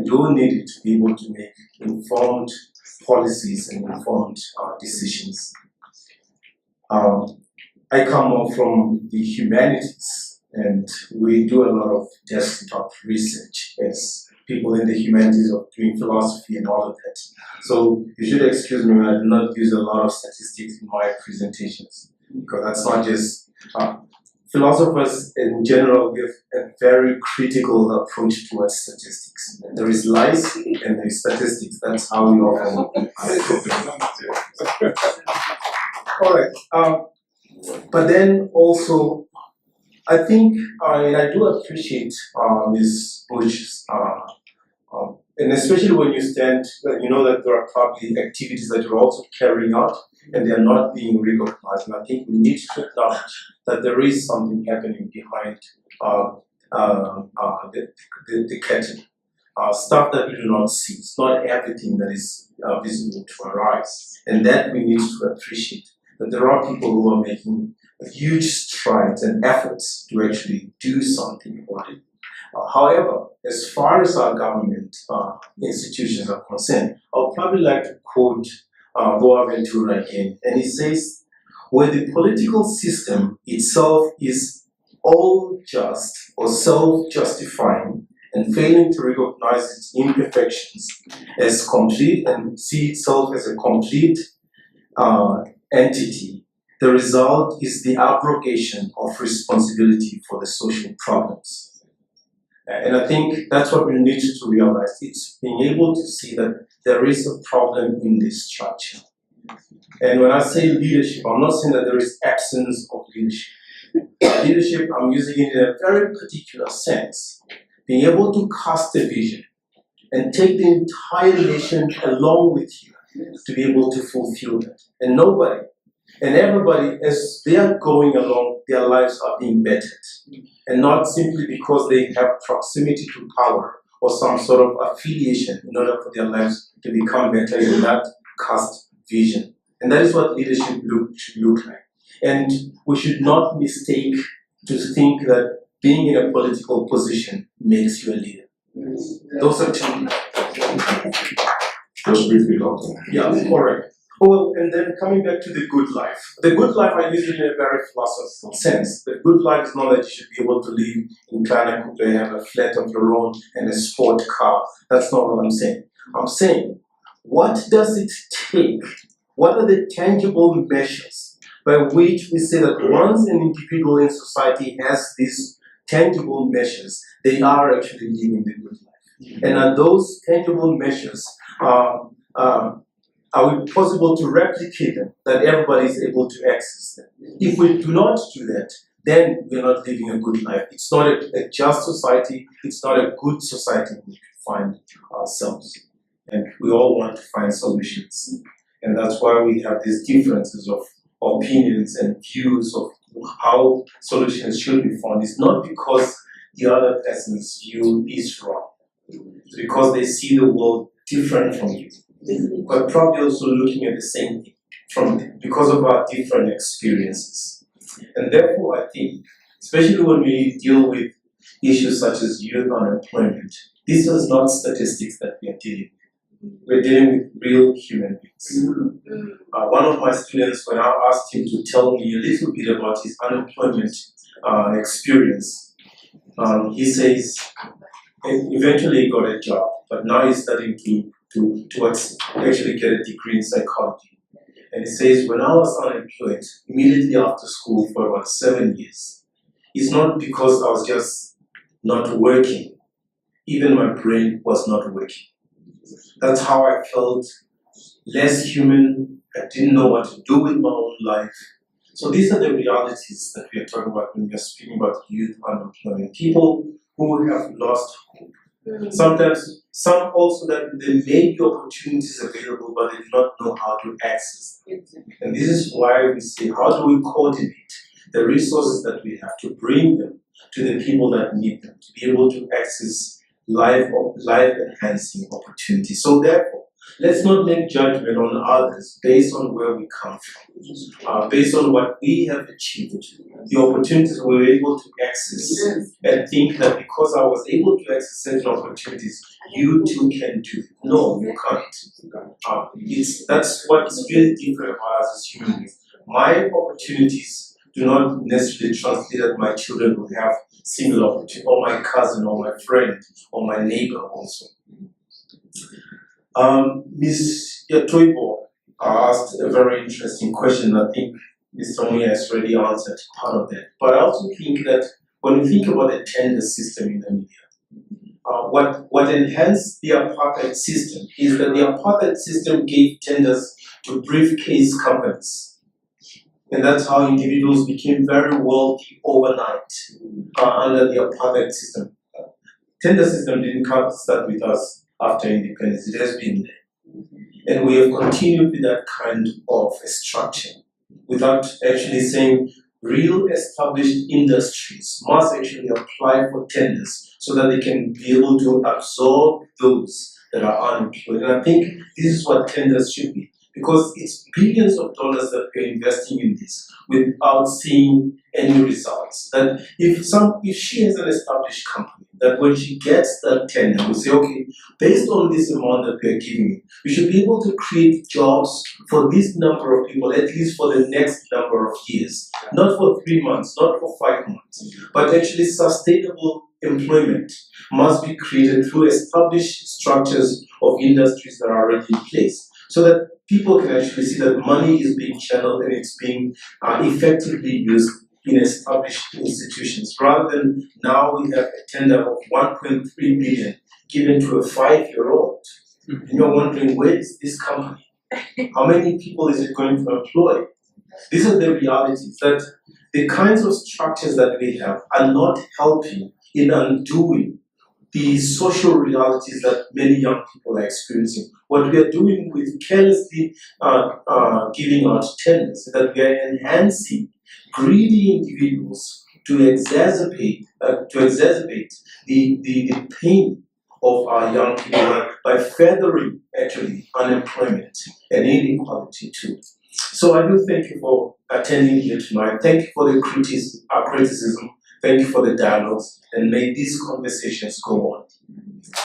we do need to be able to make informed policies and informed decisions. I come more from the humanities, and we do a lot of desktop research as people in the humanities of doing philosophy and all of that. So you should excuse me when I do not use a lot of statistics in my presentations, because that's not just philosophers in general give a very critical approach towards statistics. There is lies and there is statistics. That's how we often. All right. But then also, I think, and I do appreciate Ms. Bush's, and especially when you stand, you know that there are probably activities that you're also carrying out and they are not being recognized. And I think we need to acknowledge that there is something happening behind the curtain. Stuff that we do not see. It's not everything that is visible to our eyes. And that we need to appreciate. That there are people who are making huge strides and efforts to actually do something about it. However, as far as our government institutions are concerned, I would probably like to quote Boaventura again. And he says, where the political system itself is all just or self-justifying and failing to recognize its imperfections as complete and see itself as a complete entity, the result is the abrogation of responsibility for the social problems. And I think that's what we need to realize. It's being able to see that there is a problem in this structure. And when I say leadership, I'm not saying that there is absence of leadership. Leadership, I'm using it in a very particular sense. Being able to cast a vision and take the entire nation along with you to be able to fulfill that. And nobody and everybody, as they are going along, their lives are being bettered. And not simply because they have proximity to power or some sort of affiliation in order for their lives to become better in that cast vision. And that is what leadership should look like. And we should not mistake to think that being in a political position makes you a leader. Those are two. Just briefly, Doctor. Yeah, correct. Well, and then coming back to the good life. The good life I use it in a very philosophical sense. The good life is not that you should be able to live in Kleiner Coupe, have a flat of your own and a sport car. That's not what I'm saying. I'm saying, what does it take? What are the tangible measures by which we say that once an individual in society has these tangible measures, they are actually living the good life? And are those tangible measures are it possible to replicate them, that everybody is able to access them? If we do not do that, then we're not living a good life. It's not a just society, it's not a good society in which we find ourselves. And we all want to find solutions. And that's why we have these differences of opinions and views of how solutions should be found. It's not because the other person's view is wrong. It's because they see the world different from you. But probably also looking at the same thing because of our different experiences. And therefore, I think, especially when we deal with issues such as youth unemployment, this is not statistics that we are dealing with. We're dealing with real human beings. One of my students, when I asked him to tell me a little bit about his unemployment experience, he says eventually he got a job, but now he's studying to actually get a degree in psychology. And he says, when I was unemployed, immediately after school for about 7 years, it's not because I was just not working. Even my brain was not working. That's how I felt less human. I didn't know what to do with my own life. So these are the realities that we are talking about when we are speaking about youth unemployment. People who have lost hope. Sometimes, some also that there may be opportunities available, but they do not know how to access them. And this is why we say, how do we coordinate the resources that we have to bring them to the people that need them, to be able to access life-enhancing opportunities. So therefore, Let's not make judgment on others based on where we come from, based on what we have achieved, the opportunities we were able to access, and think that because I was able to access certain opportunities, you too can do. No, you can't. That's what's really different about us as human beings. My opportunities do not necessarily translate that my children will have similar opportunities, or my cousin, or my friend, or my neighbor also. Ms. Yatoibo asked a very interesting question. I think Mr. Muya has already answered part of that. But I also think that when we think about the tender system in Namibia, what enhanced the apartheid system is that the apartheid system gave tenders to briefcase companies. And that's how individuals became very wealthy overnight under the apartheid system. Tender system didn't start with us after independence. It has been there. And we have continued with that kind of a structure without actually saying real established industries must actually apply for tenders so that they can be able to absorb those that are unemployed. And I think this is what tenders should be, because it's billions of dollars that we're investing in this without seeing any results. That if she has an established company, that when she gets that tender, we say, okay, based on this amount that we are giving you, we should be able to create jobs for this number of people, at least for the next number of years. Not for 3 months, not for 5 months, but actually sustainable employment must be created through established structures of industries that are already in place, so that people can actually see that money is being channeled and it's being effectively used in established institutions, rather than now we have a tender of 1.3 billion given to a 5-year-old. And you're wondering, where is this company? How many people is it going to employ? These are the realities, that the kinds of structures that we have are not helping in undoing the social realities that many young people are experiencing. What we are doing with carelessly giving out tenders is that we are enhancing greedy individuals to exacerbate the pain of our young people by furthering actually unemployment and inequality too. So I do thank you for attending here tonight. Thank you for the criticism. Thank you for the dialogues, and may these conversations go on.